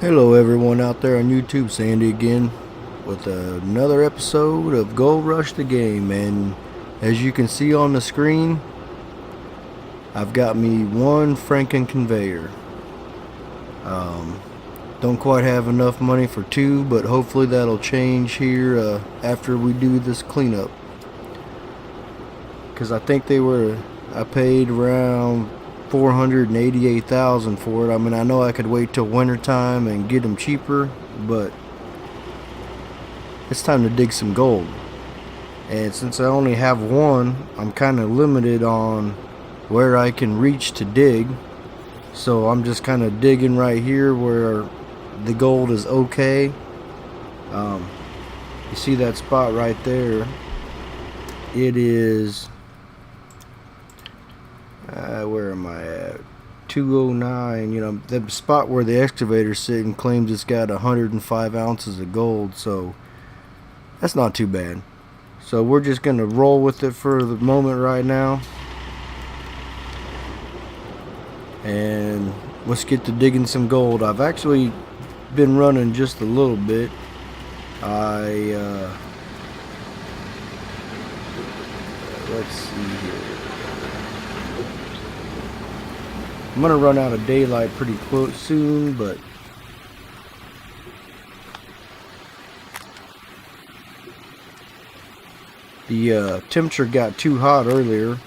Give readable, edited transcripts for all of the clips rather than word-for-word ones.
Hello everyone out there on YouTube, Sandy again with another episode of Gold Rush the Game. And as you can see on the screen, I've got me one frankin conveyor. Don't quite have enough money for two, but hopefully that'll change here after we do this cleanup, because I paid around 488,000 for it. I mean, I know I could wait till winter time and get them cheaper, but it's time to dig some gold. And since I only have one, I'm kind of limited on where I can reach to dig. So I'm just kind of digging right here where the gold is okay. You see that spot right there? It is where am I at? 209. You know, the spot where the excavator's sitting claims it's got 105 ounces of gold, so that's not too bad. So we're just gonna roll with it for the moment right now, and let's get to digging some gold. I've actually been running just a little bit. Let's see here. I'm gonna run out of daylight pretty close soon, but the temperature got too hot earlier,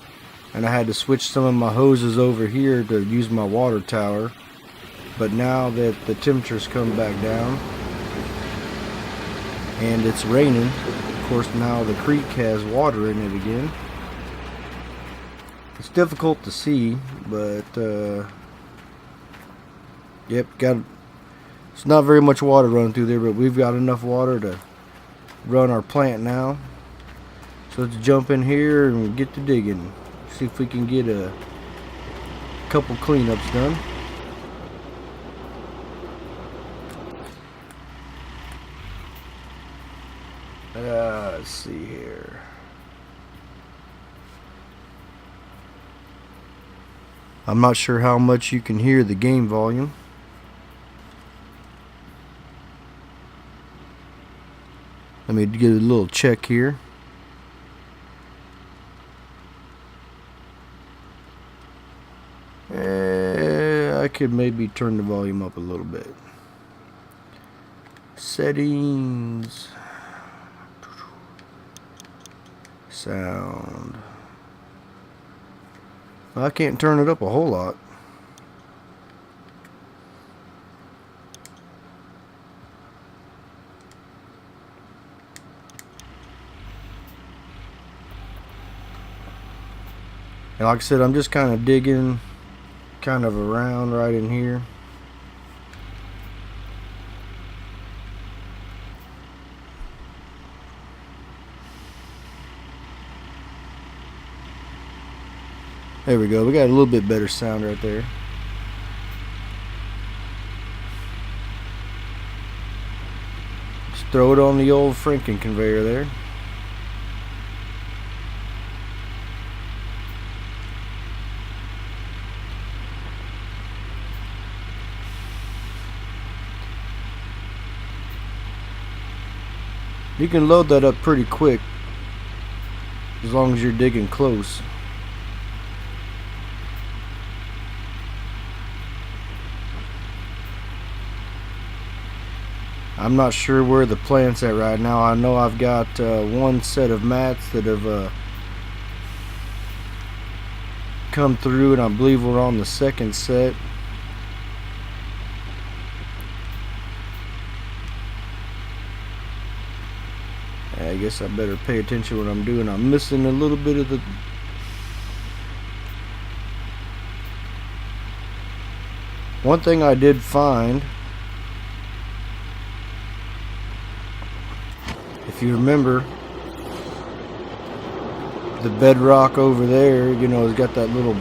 and I had to switch some of my hoses over here to use my water tower. But now that the temperature's come back down and it's raining, of course now the creek has water in it again. It's difficult to see, but yep, it's not very much water running through there, but we've got enough water to run our plant now. So let's jump in here and get to digging. See if we can get a couple cleanups done. Let's see here. I'm not sure how much you can hear the game volume. Let me get a little check here. I could maybe turn the volume up a little bit. Settings. Sound. I can't turn it up a whole lot. And like I said, I'm just kind of digging kind of around right in here. There we go. We got a little bit better sound right there. Just throw it on the old frankin conveyor there. You can load that up pretty quick as long as you're digging close. I'm not sure where the plant's at right now. I know I've got one set of mats that have come through, and I believe we're on the second set. I guess I better pay attention to what I'm doing. I'm missing a little bit of the... One thing I did find, if you remember, the bedrock over there, you know, it's got that little...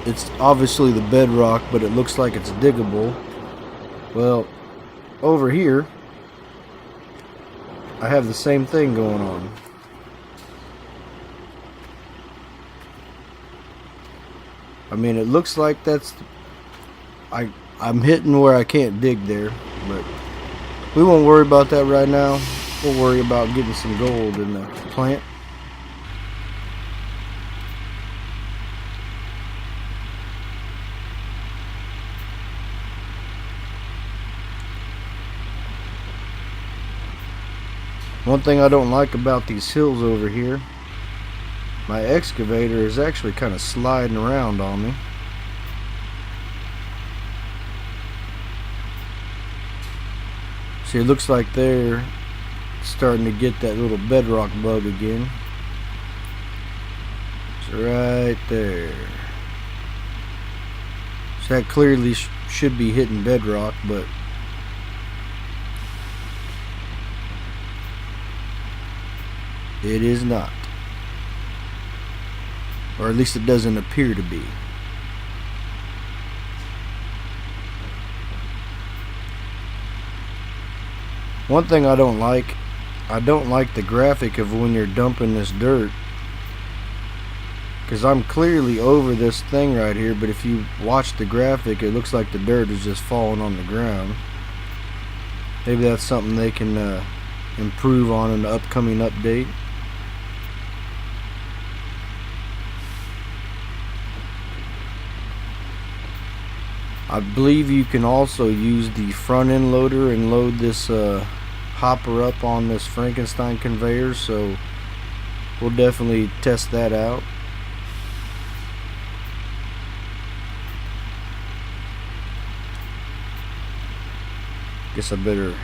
It's obviously the bedrock, but it looks like it's diggable. Well, over here, I have the same thing going on. I mean, it looks like that's... I'm hitting where I can't dig there, But we won't worry about that right now. We'll worry about getting some gold in the plant. One thing I don't like about these hills over here, my excavator is actually kind of sliding around on me. See, it looks like they're starting to get that little bedrock bug again. It's right there. So that clearly should be hitting bedrock, but it is not. Or at least it doesn't appear to be. One thing I don't like the graphic of when you're dumping this dirt, because I'm clearly over this thing right here, but if you watch the graphic, it looks like the dirt is just falling on the ground. Maybe that's something they can improve on in the upcoming update. I believe you can also use the front end loader and load this hopper up on this Frankenstein conveyor, so we'll definitely test that out. Guess I better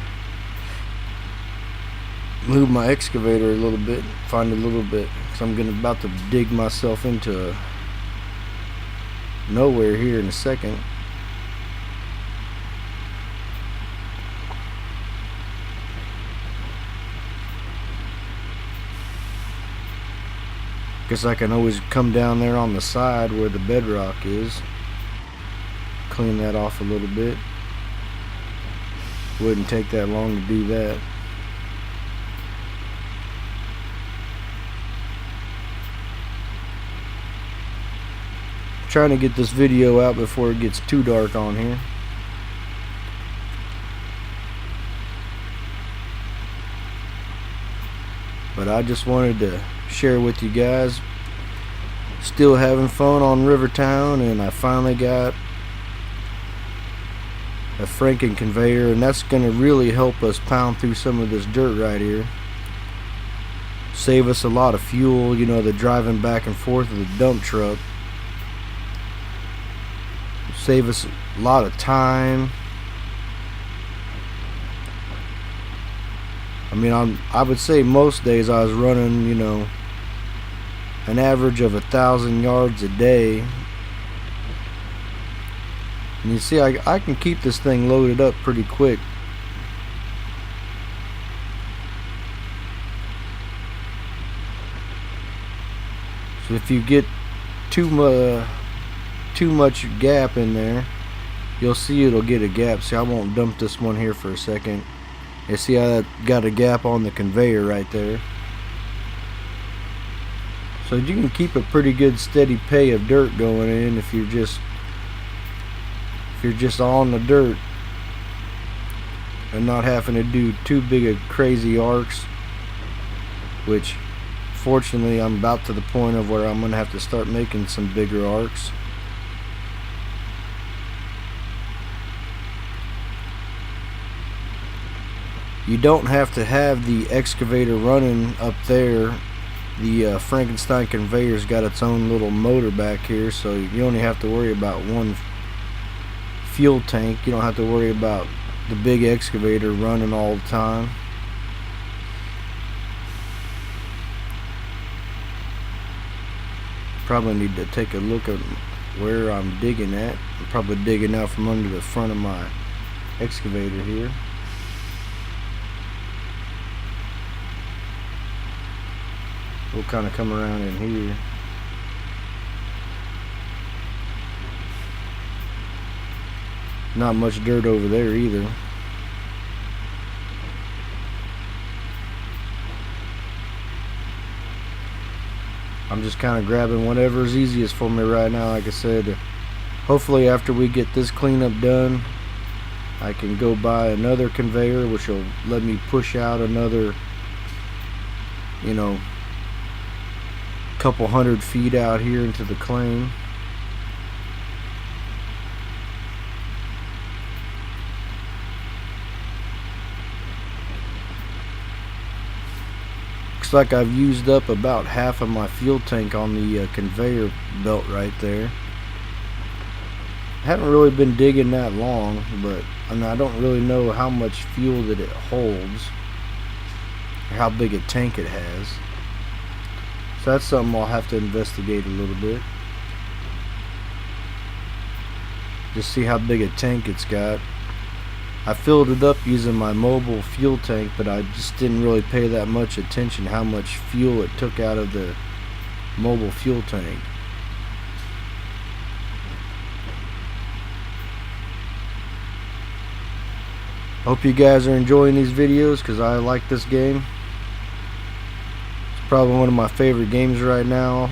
move my excavator a little bit, find a little bit, because I'm about to dig myself into nowhere here in a second. Guess I can always come down there on the side where the bedrock is, clean that off a little bit. Wouldn't take that long to do that. I'm trying to get this video out before it gets too dark on here. But I just wanted to share with you guys, still having fun on Rivertown, and I finally got a frankin conveyor, and that's going to really help us pound through some of this dirt right here, save us a lot of fuel, you know, the driving back and forth of the dump truck, save us a lot of time. I mean, I would say most days I was running, you know, an average of 1,000 yards a day. And you see, I can keep this thing loaded up pretty quick. So if you get too much gap in there, you'll see it'll get a gap. See, I won't dump this one here for a second. You see how that got a gap on the conveyor right there. So you can keep a pretty good steady pay of dirt going in if you're just on the dirt and not having to do too big of crazy arcs, which fortunately I'm about to the point of where I'm gonna have to start making some bigger arcs. You don't have to have the excavator running up there. The Frankenstein conveyor's got its own little motor back here, so you only have to worry about one fuel tank. You don't have to worry about the big excavator running all the time. Probably need to take a look at where I'm digging at. I'm probably digging out from under the front of my excavator here. We'll kind of come around in here. Not much dirt over there either. I'm just kind of grabbing whatever is easiest for me right now. Like I said, hopefully after we get this cleanup done, I can go buy another conveyor, which will let me push out another, you know, couple 100 feet out here into the claim. Looks like I've used up about half of my fuel tank on the conveyor belt right there. I haven't really been digging that long, but I don't really know how much fuel that it holds or how big a tank it has. So that's something I'll have to investigate a little bit. Just see how big a tank it's got. I filled it up using my mobile fuel tank, but I just didn't really pay that much attention how much fuel it took out of the mobile fuel tank. Hope you guys are enjoying these videos, because I like this game. It's probably one of my favorite games right now.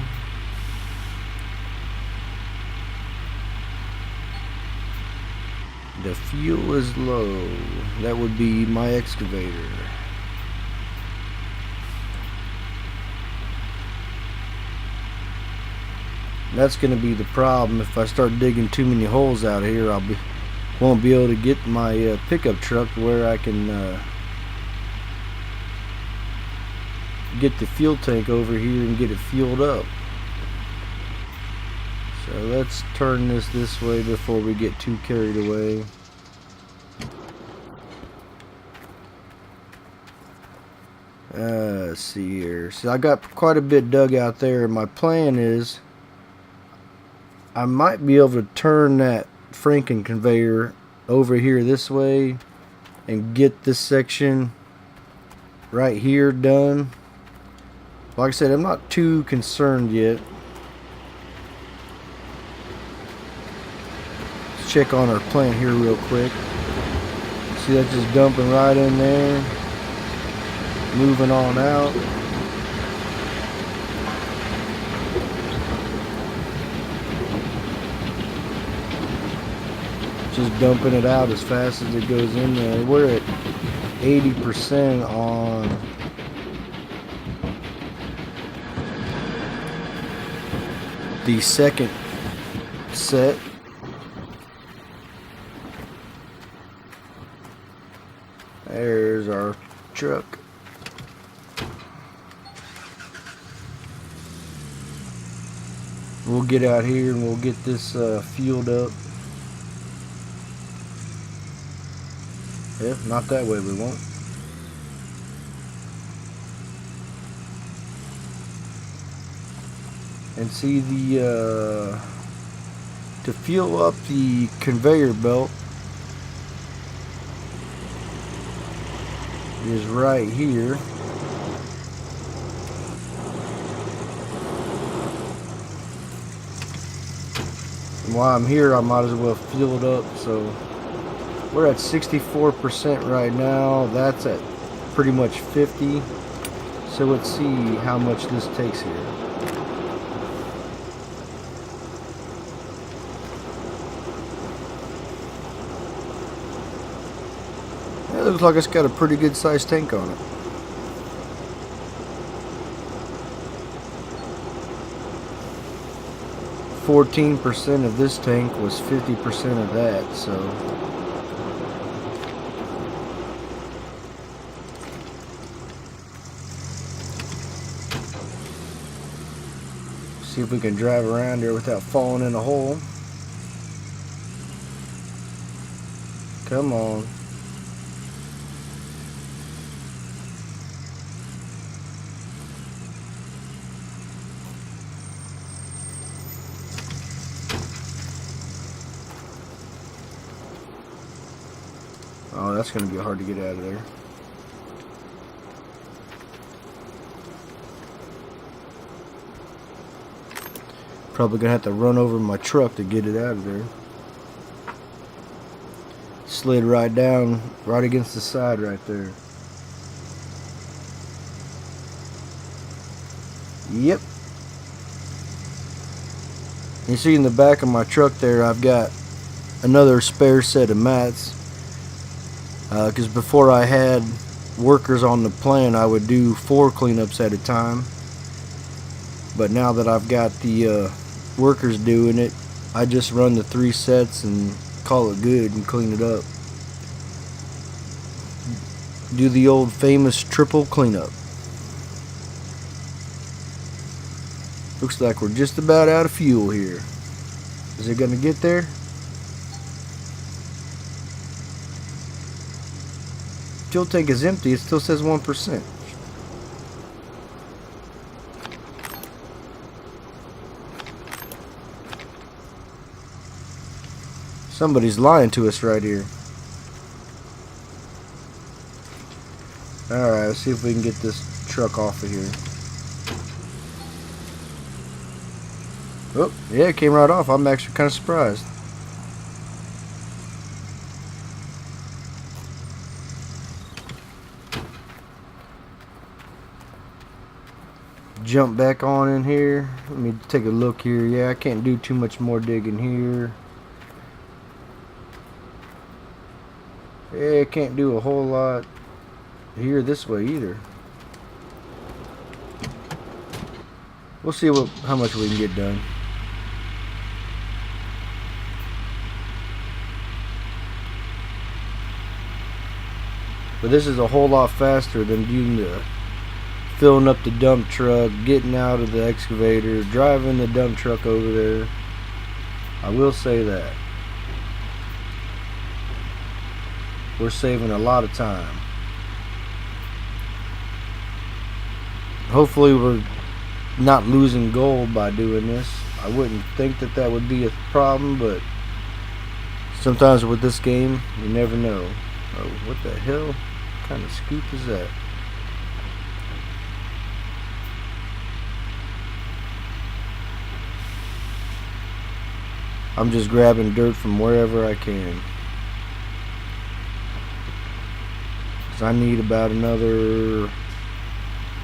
The fuel is low. That would be my excavator. That's going to be the problem. If I start digging too many holes out here, won't be able to get my pickup truck where I can get the fuel tank over here and get it fueled up. So let's turn this way before we get too carried away. Let's see here. So I got quite a bit dug out there. My plan is I might be able to turn that frankin conveyor over here this way and get this section right here done. Like I said, I'm not too concerned yet. Let's check on our plant here real quick. See, that's just dumping right in there, moving on out. Just dumping it out as fast as it goes in there. We're at 80% on the second set. There's our truck. We'll get out here and we'll get this fueled up. Yeah, not that way, we won't. And see, the to fuel up the conveyor belt is right here. And while I'm here, I might as well fuel it up. So we're at 64% right now. That's at pretty much 50. So let's see how much this takes here. It looks like it's got a pretty good sized tank on it. %, of this tank was 50% of that, so see if we can drive around here without falling in a hole. Come on. Oh, that's going to be hard to get out of there. Probably going to have to run over my truck to get it out of there. Slid right down, right against the side right there. Yep. You see in the back of my truck there, I've got another spare set of mats. Because before I had workers on the plant, I would do 4 cleanups at a time. But now that I've got the workers doing it, I just run the 3 sets and call it good and clean it up. Do the old famous triple cleanup. Looks like we're just about out of fuel here. Is it gonna get there? Fuel tank is empty. It still says 1%. Somebody's lying to us right here. Alright, let's see if we can get this truck off of here. Oh, yeah, it came right off. I'm actually kind of surprised. Jump back on in here. Let me take a look here. Yeah, I can't do too much more digging here. Yeah, can't do a whole lot here this way either. We'll see how much we can get done. But this is a whole lot faster than filling up the dump truck, getting out of the excavator, driving the dump truck over there. I will say that. We're saving a lot of time. Hopefully we're not losing gold by doing this. I wouldn't think that that would be a problem, but sometimes with this game, you never know. Oh, what the hell? What kind of scoop is that? I'm just grabbing dirt from wherever I can. So I need about another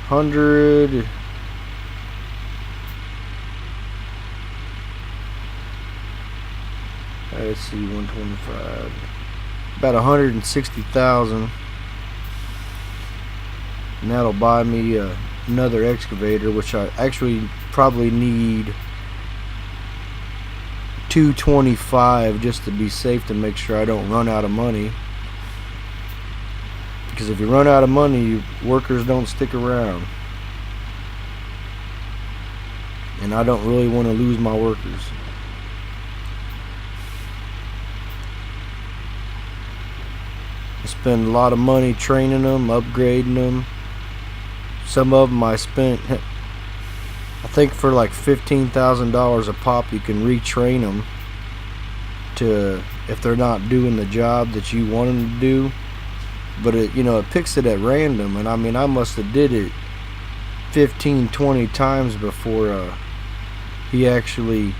100. Let's see, 125. About 160,000. And that'll buy me another excavator, which I actually probably need 225 just to be safe, to make sure I don't run out of money. Because if you run out of money, workers don't stick around. And I don't really want to lose my workers. I spend a lot of money training them, upgrading them. Some of them I spent, I think for like $15,000 a pop, you can retrain them to, if they're not doing the job that you want them to do. But it, you know, it picks it at random, and I mean, I must have did it 15-20 times before he actually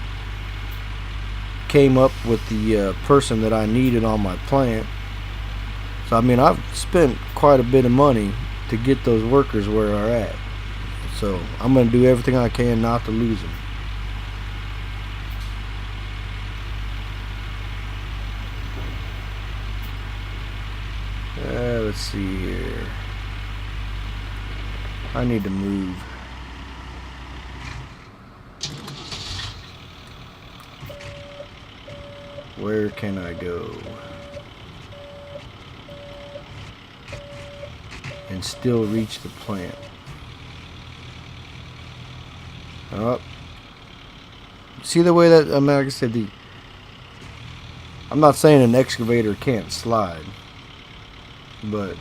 came up with the person that I needed on my plant. So I mean, I've spent quite a bit of money to get those workers where they're at. So I'm going to do everything I can not to lose them. Let's see here. I need to move. Where can I go and still reach the plant? Oh, see the way that, I mean, like I said, I'm not saying an excavator can't slide, but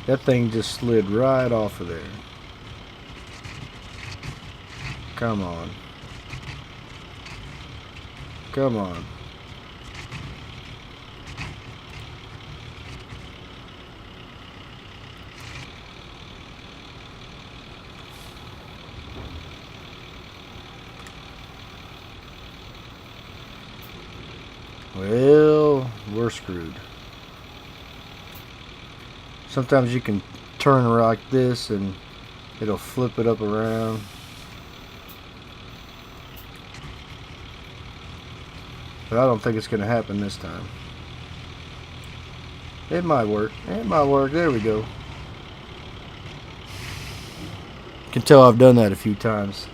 that thing just slid right off of there. Come on. Come on. Well, we're screwed. Sometimes you can turn like this and it'll flip it up around. But I don't think it's going to happen this time. It might work. It might work. There we go. Can tell I've done that a few times.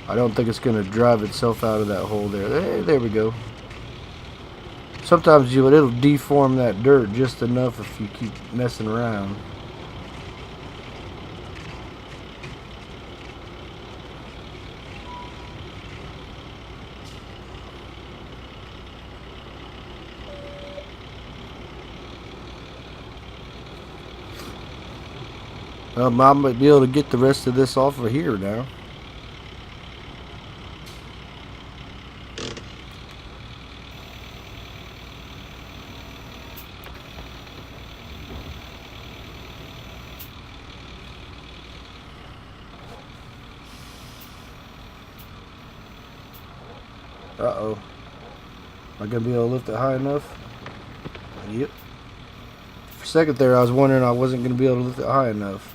I don't think it's going to drive itself out of that hole there. There we go. Sometimes it'll deform that dirt just enough if you keep messing around. I might be able to get the rest of this off of here now. Uh-oh. Am I going to be able to lift it high enough? Yep. For a second there, I was wondering I wasn't going to be able to lift it high enough.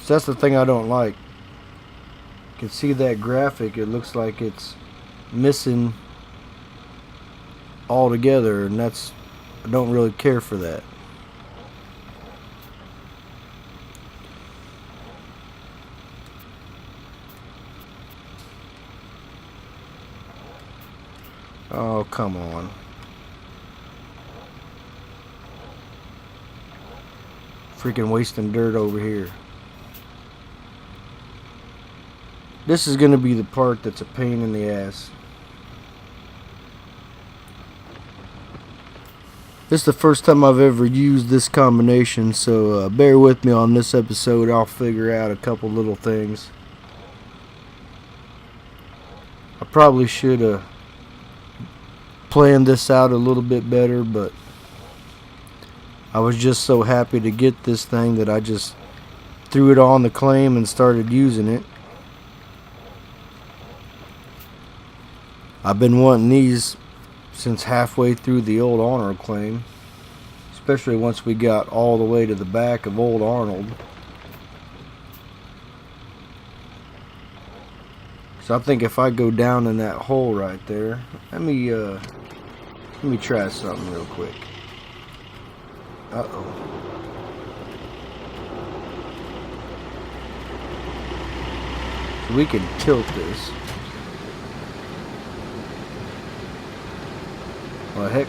So that's the thing I don't like. You can see that graphic. It looks like it's missing altogether, and I don't really care for that. Oh, come on. Freaking wasting dirt over here. This is going to be the part that's a pain in the ass. This is the first time I've ever used this combination, so bear with me on this episode. I'll figure out a couple little things. I probably should have planned this out a little bit better, but I was just so happy to get this thing that I just threw it on the claim and started using it. I've been wanting these since halfway through the old Arnold claim, especially once we got all the way to the back of old Arnold. So I think if I go down in that hole right there, let me try something real quick. Uh-oh. So we can tilt this. Well, heck,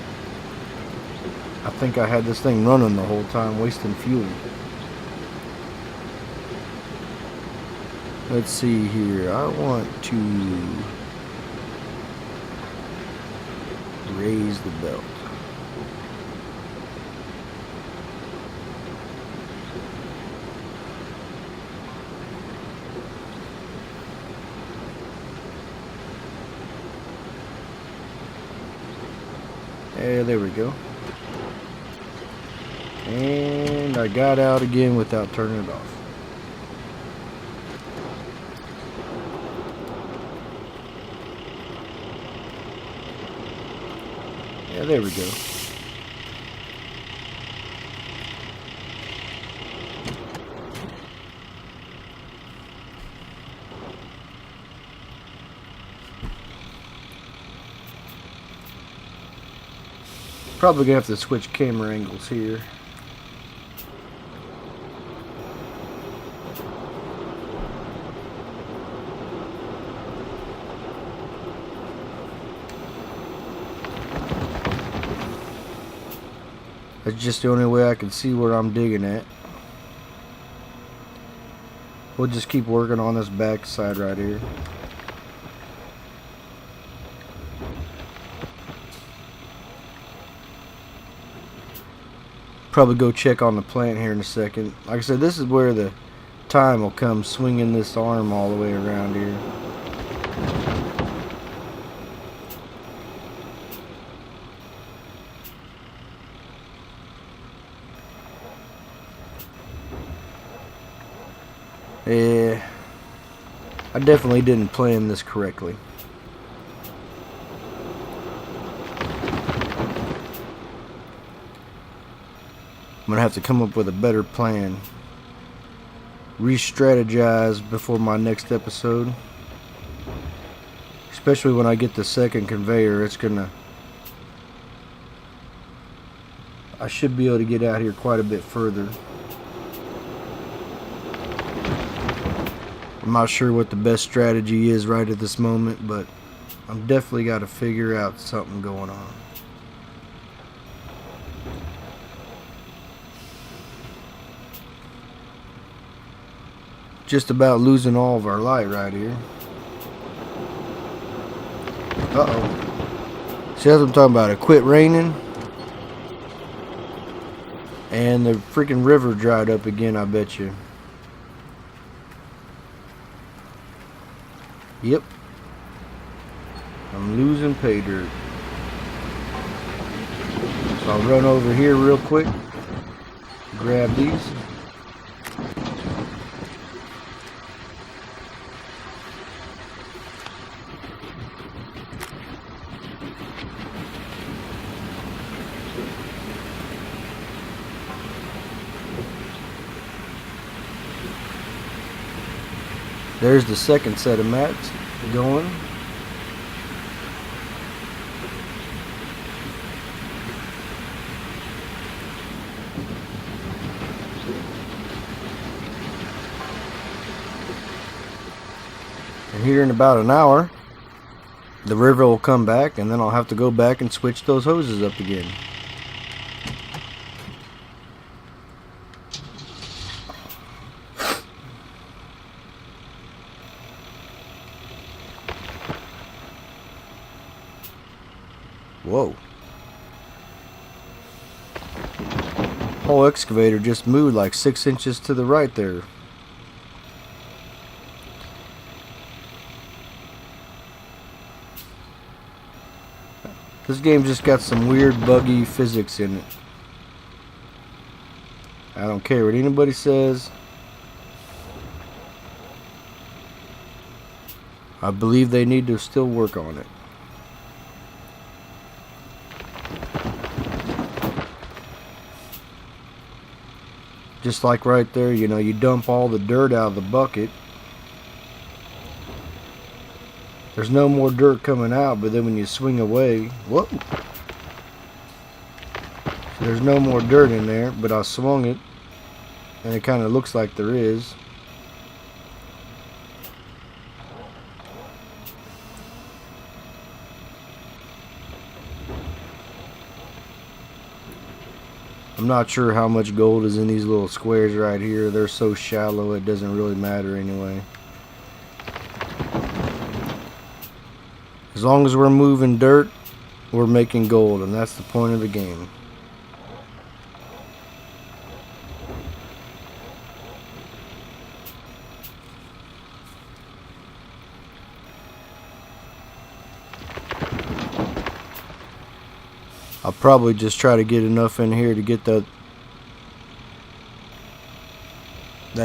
I think I had this thing running the whole time, wasting fuel. Let's see here. I want to raise the belt. Yeah, there we go. And I got out again without turning it off. Yeah, there we go. Probably gonna have to switch camera angles here. That's just the only way I can see where I'm digging at. We'll just keep working on this back side right here. Probably go check on the plant here in a second. Like I said, this is where the time will come swinging this arm all the way around here. Yeah, I definitely didn't plan this correctly. gonna have to come up with a better plan. Re-strategize before my next episode. Especially when I get the second conveyor, I should be able to get out here quite a bit further. I'm not sure what the best strategy is right at this moment, but I'm definitely got to figure out something going on. Just about losing all of our light right here. Uh-oh. See, that's what I'm talking about. It quit raining. And the freaking river dried up again, I bet you. Yep. I'm losing pay dirt. So I'll run over here real quick. Grab these. There's the second set of mats going. And here in about an hour, the river will come back, and then I'll have to go back and switch those hoses up again. Whoa. Whole excavator just moved like 6 inches to the right there. This game just got some weird buggy physics in it. I don't care what anybody says. I believe they need to still work on it. Just like right there, you know, you dump all the dirt out of the bucket. There's no more dirt coming out, but then when you swing away, whoa! So there's no more dirt in there, but I swung it, and it kind of looks like there is. I'm not sure how much gold is in these little squares right here. They're so shallow it doesn't really matter anyway. As long as we're moving dirt, we're making gold, and that's the point of the game. I'll probably just try to get enough in here to get that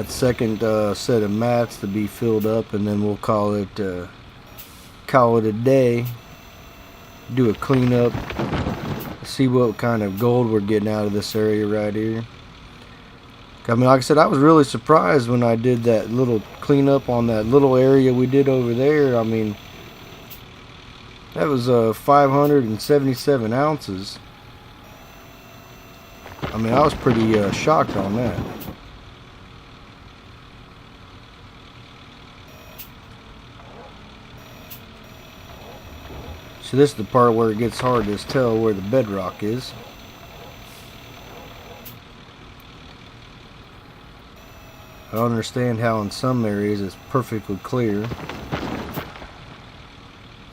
second set of mats to be filled up, and then we'll call it a day. Do a cleanup, see what kind of gold we're getting out of this area right here. I mean, like I said, I was really surprised when I did that little cleanup on that little area we did over there. I mean, that was 577 ounces. I mean, I was pretty shocked on that. So this is the part where it gets hard to tell where the bedrock is. I don't understand how in some areas it's perfectly clear.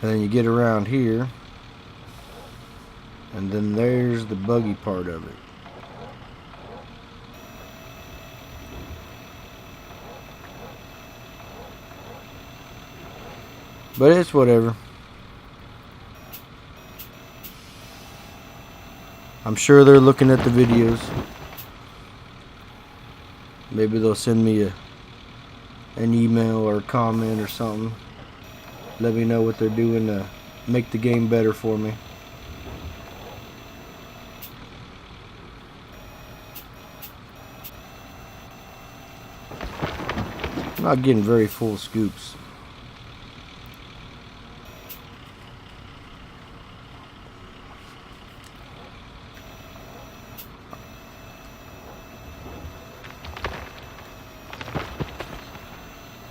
And then you get around here, and then there's the buggy part of it. But it's whatever. I'm sure they're looking at the videos. Maybe they'll send me an email or a comment or something. Let me know what they're doing to make the game better for me. Not getting very full scoops.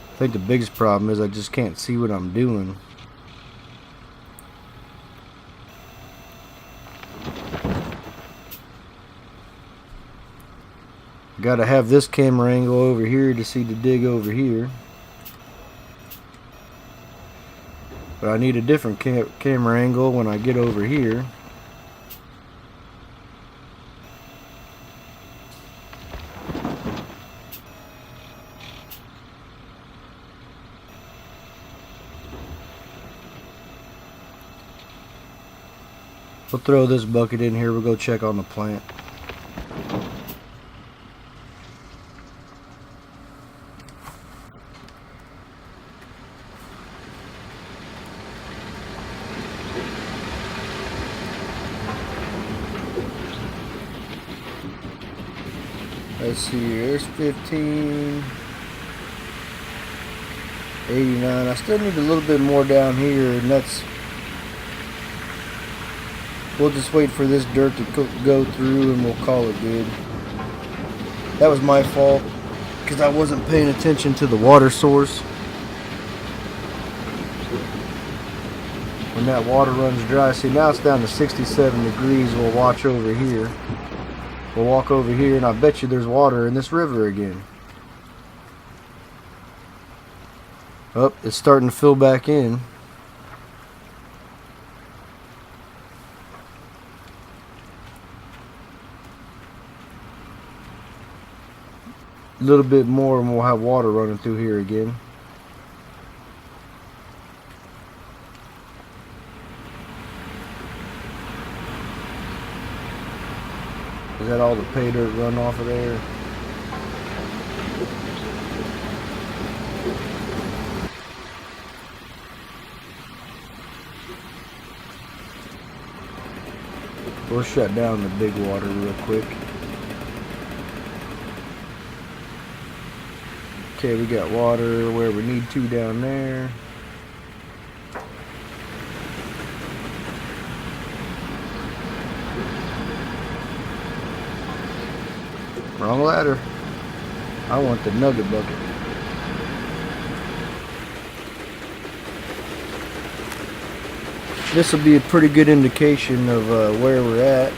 I think the biggest problem is I just can't see what I'm doing. Gotta have this camera angle over here to see the dig over here. But I need a different camera angle when I get over here. We'll throw this bucket in here. We'll go check on the plant. Let's see here, there's 15, 89. I still need a little bit more down here, and we'll just wait for this dirt to go through and we'll call it good. That was my fault because I wasn't paying attention to the water source. When that water runs dry, see now it's down to 67 degrees, we'll watch over here. We'll walk over here and I bet you there's water in this river again. Oh, it's starting to fill back in. A little bit more and we'll have water running through here again. Is that all the pay dirt run off of there? We'll shut down the big water real quick. Okay, we got water where we need to down there. Wrong ladder. I want the nugget bucket. This will be a pretty good indication of where we're at.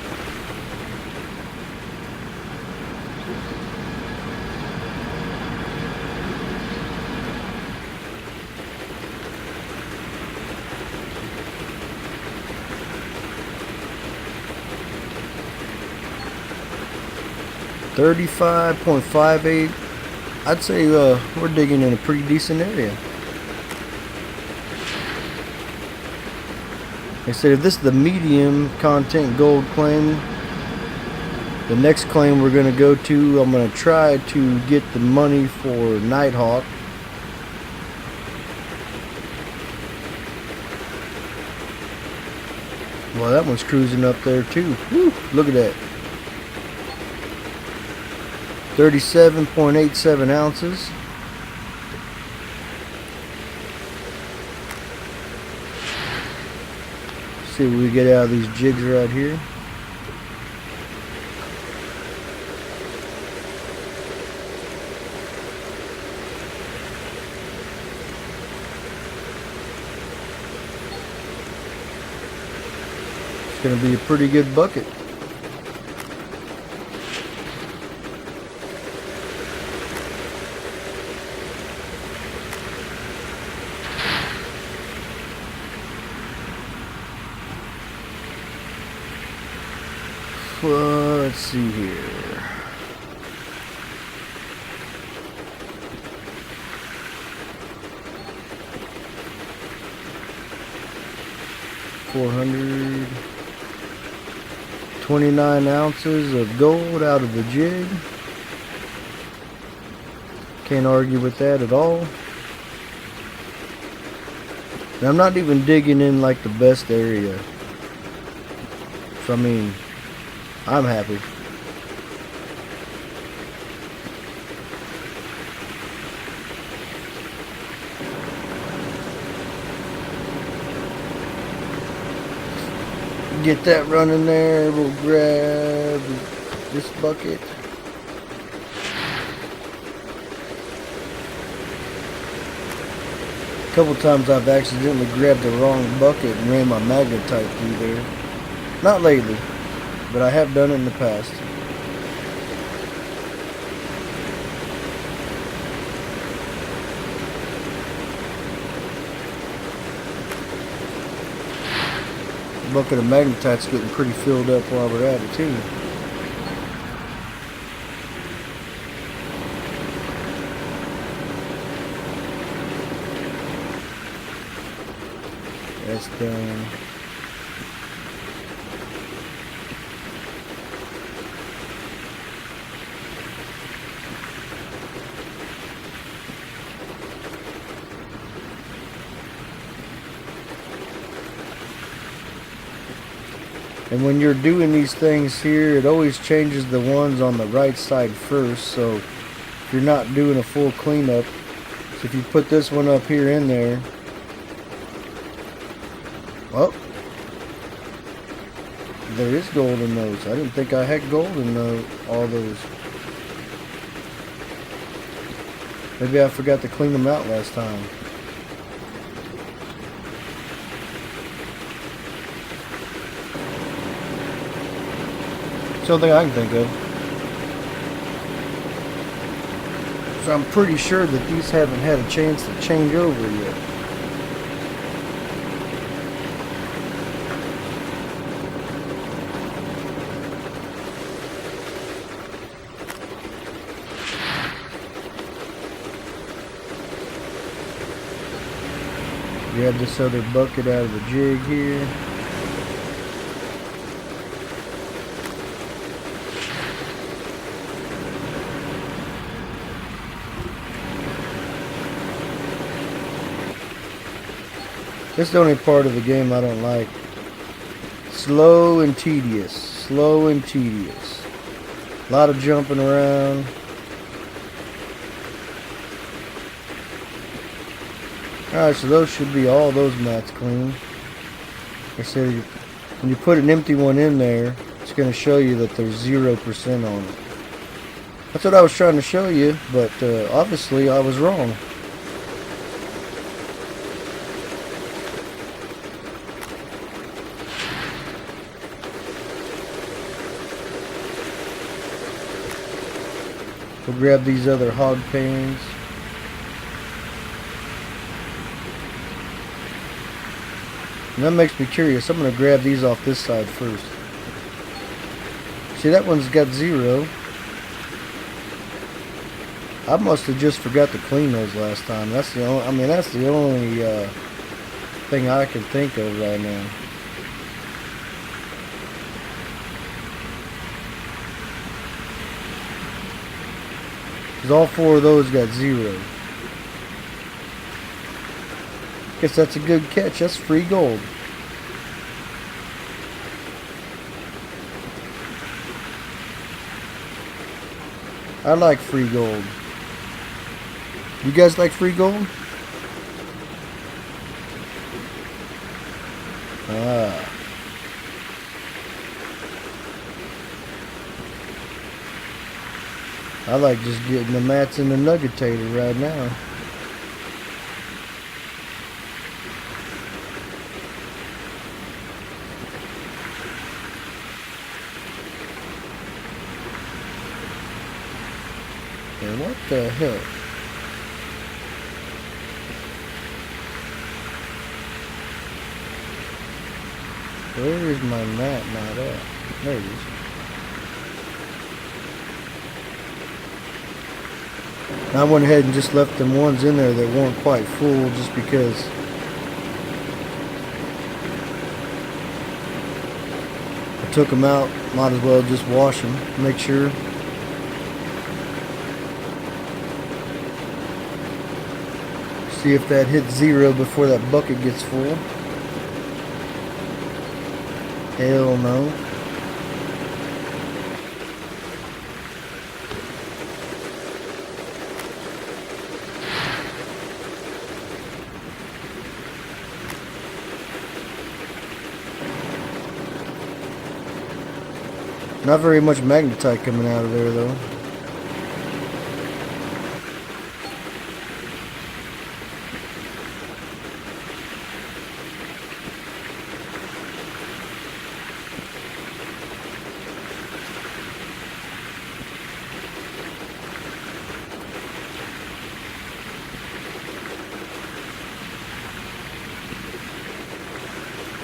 .58. I'd say we're digging in a pretty decent area. Like I said, if this is the medium content gold claim, the next claim we're going to go to, I'm going to try to get the money for Nighthawk. Well, that one's cruising up there too. Woo, look at that. 37.87 ounces. See what we get out of these jigs right here. It's going to be a pretty good bucket. Let's see here. $429 ounces of gold out of the jig. Can't argue with that at all. And I'm not even digging in like the best area. So I mean, I'm happy. Get that running there. We'll grab this bucket. A couple times I've accidentally grabbed the wrong bucket and ran my magnetite through there. Not lately, but I have done it in the past. The bucket of magnetite's getting pretty filled up while we're at it too. That's done. And when you're doing these things here, it always changes the ones on the right side first. So if you're not doing a full cleanup, so if you put this one up here in there, well, there is gold in those. I didn't think I had gold in all those. Maybe I forgot to clean them out last time. It's the only thing I can think of. So I'm pretty sure that these haven't had a chance to change over yet. Grab this other bucket out of the jig here. This is the only part of the game I don't like. Slow and tedious. Slow and tedious. A lot of jumping around. Alright, so those should be all those mats clean. Like I said, when you put an empty one in there, it's going to show you that there's 0% on it. That's what I was trying to show you, but obviously I was wrong. We'll grab these other hog pans. And that makes me curious. I'm going to grab these off this side first. See, that one's got 0. I must have just forgot to clean those last time. That's the only, that's the only thing I can think of right now. Because all 4 of those got 0. Guess that's a good catch. That's free gold. I like free gold. You guys like free gold? Ah. I like just getting the mats in the nuggetator right now. And what the hell? Where is my mat not at? There it is. I went ahead and just left them ones in there that weren't quite full just because I took them out. Might as well just wash them. Make sure. See if that hits 0 before that bucket gets full. Hell no. Not very much magnetite coming out of there though.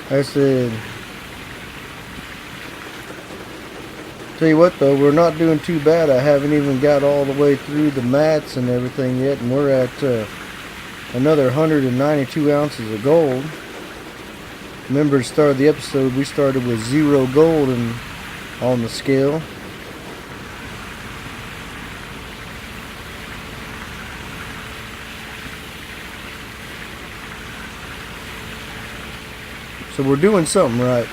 I said, tell you what though, we're not doing too bad. I haven't even got all the way through the mats and everything yet, and we're at another 192 ounces of gold. Remember, at the start of the episode, we started with 0 gold on the scale. So we're doing something right.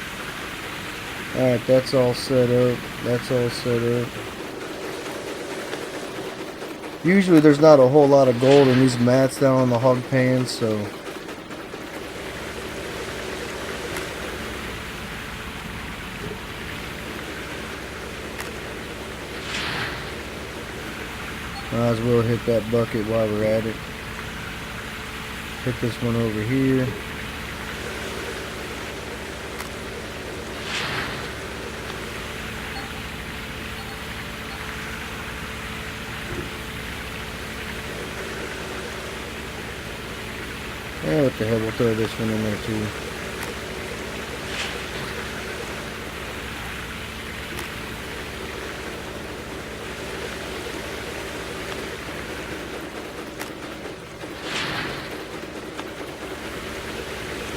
Alright, that's all set up. That's all set up. Usually there's not a whole lot of gold in these mats down on the hog pans, so might as well hit that bucket while we're at it. Hit this one over here. Yeah, what the hell, we'll throw this one in there too.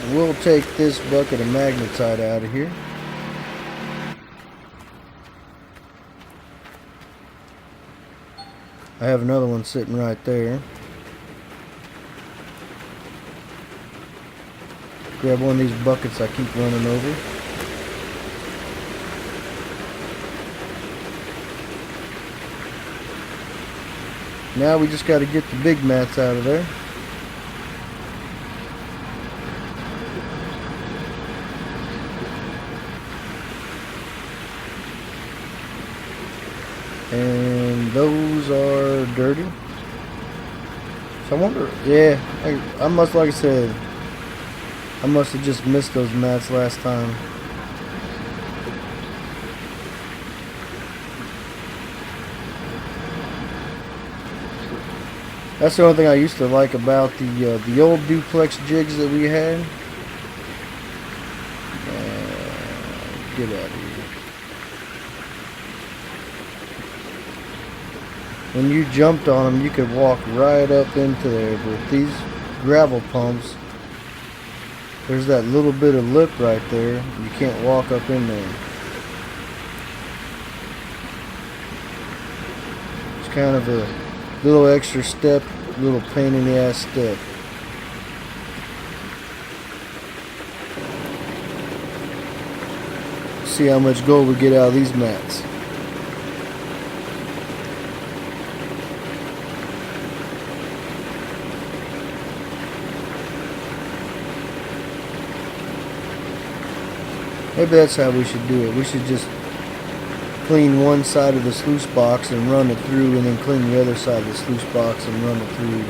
And we'll take this bucket of magnetite out of here. I have another one sitting right there. Grab one of these buckets I keep running over. Now we just got to get the big mats out of there. And those are dirty. So I wonder, yeah, I must, like I said, I must have just missed those mats last time. That's the only thing I used to like about the old duplex jigs that we had. Get out of here. When you jumped on them, you could walk right up into there. But with these gravel pumps, there's that little bit of lip right there. You can't walk up in there. It's kind of a little extra step, little pain in the ass step. See how much gold we get out of these mats. Maybe that's how we should do it. We should just clean one side of the sluice box and run it through, and then clean the other side of the sluice box and run it through.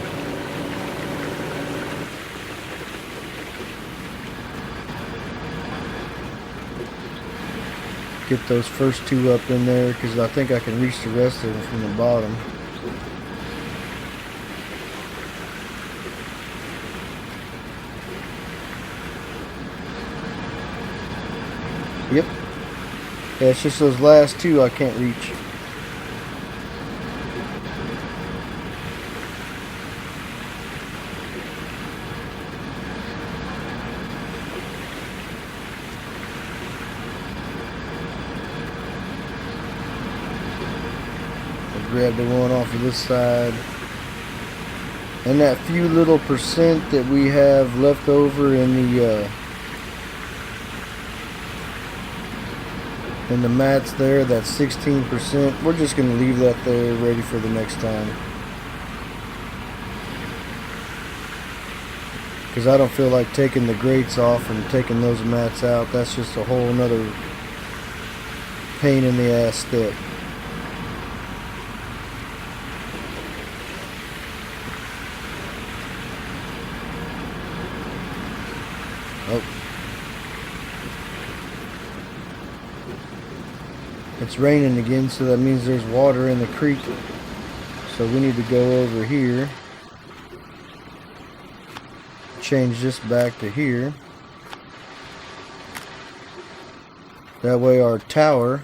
Get those first two up in there, because I think I can reach the rest of them from the bottom. Yep. Yeah, it's just those last two I can't reach. I'll grab the one off of this side. And that few little percent that we have left over in the mats there, that's 16%. We're just going to leave that there ready for the next time, because I don't feel like taking the grates off and taking those mats out. That's just a whole nother pain in the ass step. Oh. It's raining again, so that means there's water in the creek. So we need to go over here. Change this back to here. That way our tower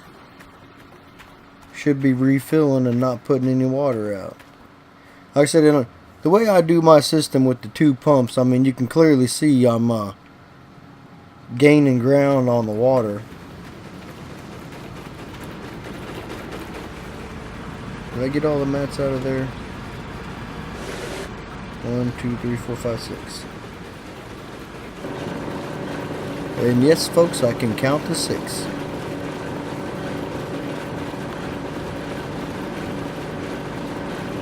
should be refilling and not putting any water out. Like I said, the way I do my system with the two pumps, I mean, you can clearly see I'm gaining ground on the water. Did I get all the mats out of there? 1, 2, 3, 4, 5, 6. And yes, folks, I can count to 6.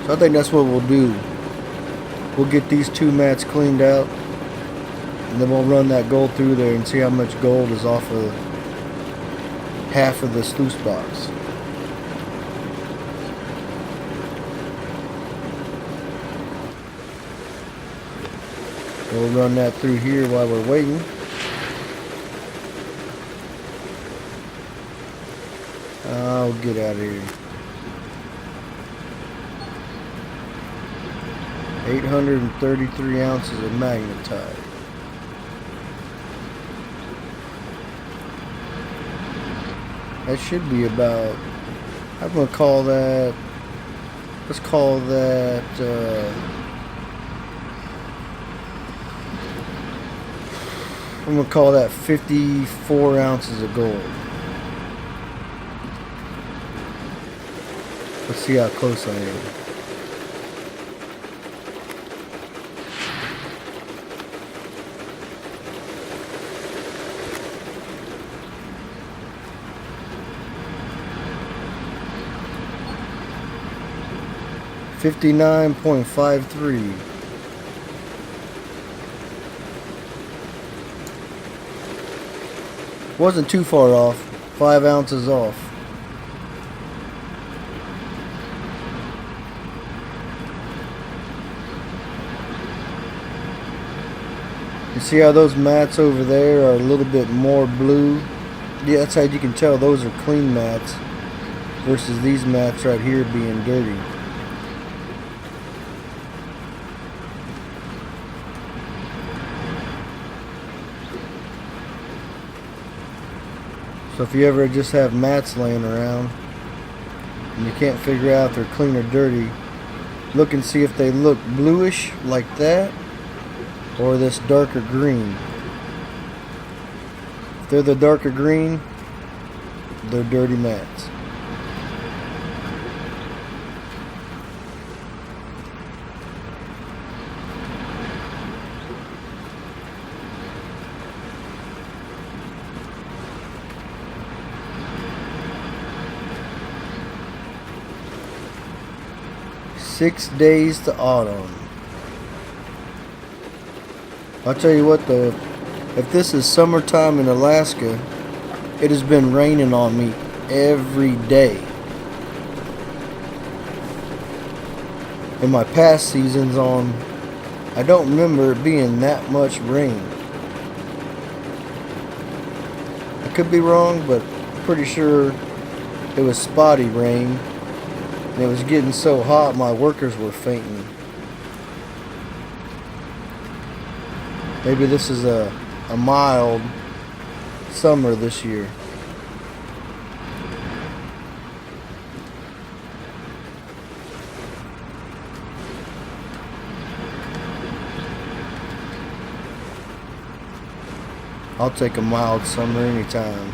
So I think that's what we'll do. We'll get these two mats cleaned out, and then we'll run that gold through there and see how much gold is off of half of the sluice box. We'll run that through here while we're waiting. I'll get out of here. 833 ounces of magnetite. That should be about, I'm going to call that, let's call that, I'm going to call that 54 ounces of gold. Let's see how close I am. $59.53. Wasn't too far off. 5 ounces off. You see how those mats over there are a little bit more blue? Yeah, that's how you can tell those are clean mats versus these mats right here being dirty. So if you ever just have mats laying around and you can't figure out if they're clean or dirty, look and see if they look bluish like that or this darker green. If they're the darker green, they're dirty mats. Six days to autumn. I'll tell you what though, if this is summertime in Alaska, it has been raining on me every day. In my past seasons I don't remember it being that much rain. I could be wrong, but I'm pretty sure it was spotty rain. And it was getting so hot my workers were fainting. Maybe this is a mild summer this year. I'll take a mild summer anytime.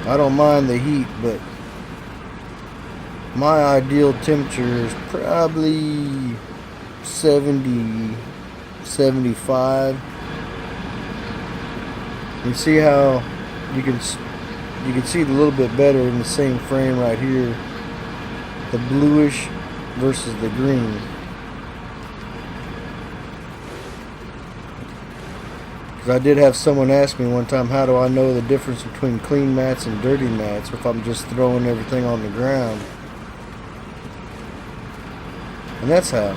I don't mind the heat, but my ideal temperature is probably 70, 75. You see how you can see it a little bit better in the same frame right here, the bluish versus the green. Because I did have someone ask me one time, how do I know the difference between clean mats and dirty mats if I'm just throwing everything on the ground? And that's how.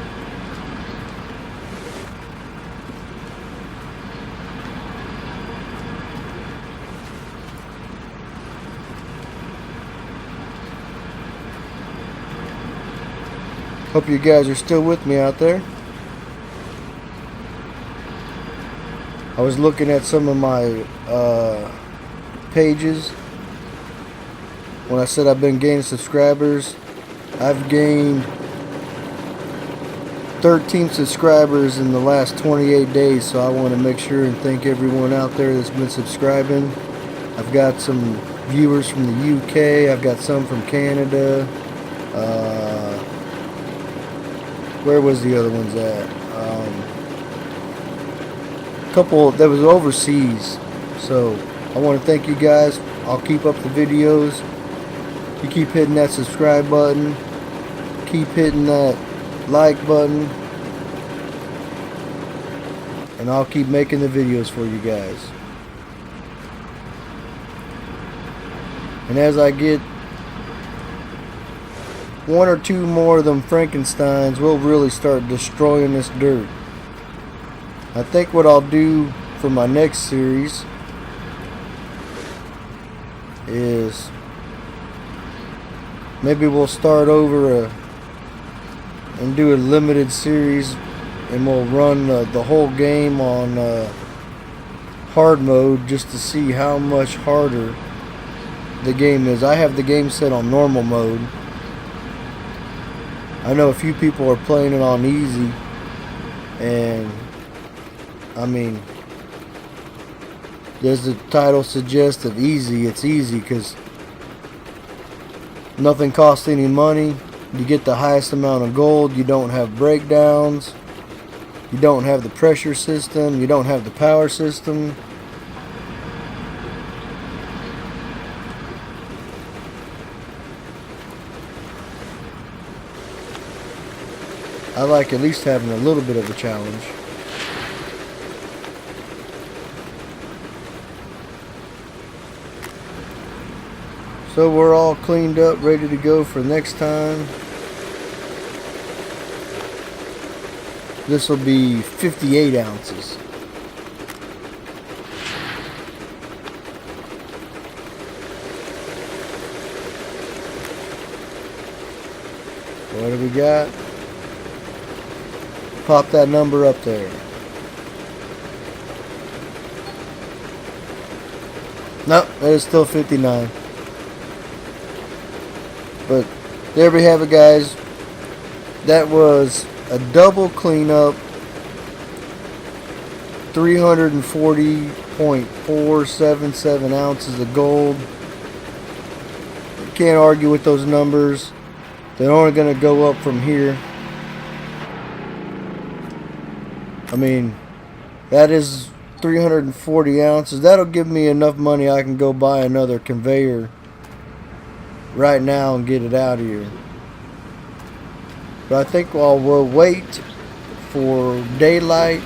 Hope you guys are still with me out there. I was looking at some of my pages. When I said I've been gaining subscribers, I've gained 13 subscribers in the last 28 days, so I want to make sure and thank everyone out there that's been subscribing. I've got some viewers from the UK, I've got some from Canada. Where was the other ones at? Couple that was overseas. So I want to thank you guys. I'll keep up the videos. You keep hitting that subscribe button, keep hitting that like button, and I'll keep making the videos for you guys. And as I get one or two more of them Frankensteins, we'll really start destroying this dirt. I think what I'll do for my next series is maybe we'll start over and do a limited series, and we'll run the whole game on hard mode just to see how much harder the game is. I have the game set on normal mode. I know a few people are playing it on easy, and I mean, as the title suggests of easy, it's easy because nothing costs any money. You get the highest amount of gold. You don't have breakdowns. You don't have the pressure system. You don't have the power system. I like at least having a little bit of a challenge. So we're all cleaned up, ready to go for next time. This will be 58 ounces. What do we got? Pop that number up there. Nope, that is still 59. But there we have it, guys. That was a double cleanup, 340.477 ounces of gold. You can't argue with those numbers. They're only going to go up from here. I mean, that is 340 ounces. That'll give me enough money I can go buy another conveyor right now and get it out of here. But I think we'll wait for daylight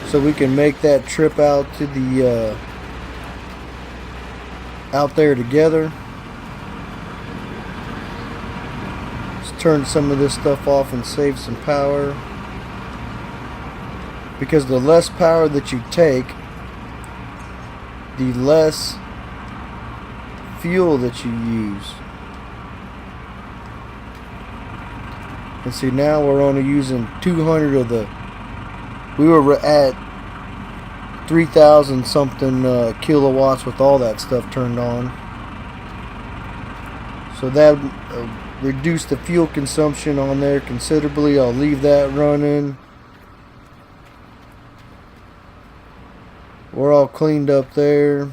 so we can make that trip out to the out there together. Let's turn some of this stuff off and save some power, because the less power that you take, the less fuel that you use. And see, now we're only using 200 of the, we were at 3,000 something kilowatts with all that stuff turned on. So that reduced the fuel consumption on there considerably. I'll leave that running. We're all cleaned up there.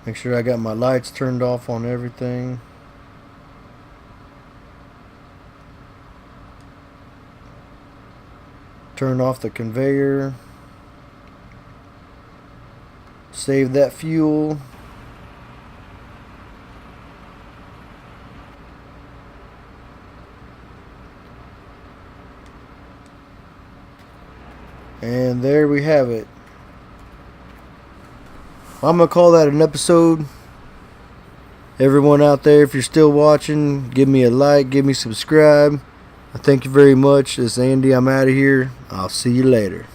Make sure I got my lights turned off on everything. Turn off the conveyor. Save that fuel. And there we have it. I'm going to call that an episode. Everyone out there, if you're still watching, give me a like, give me subscribe. I thank you very much. This is Andy. I'm out of here. I'll see you later.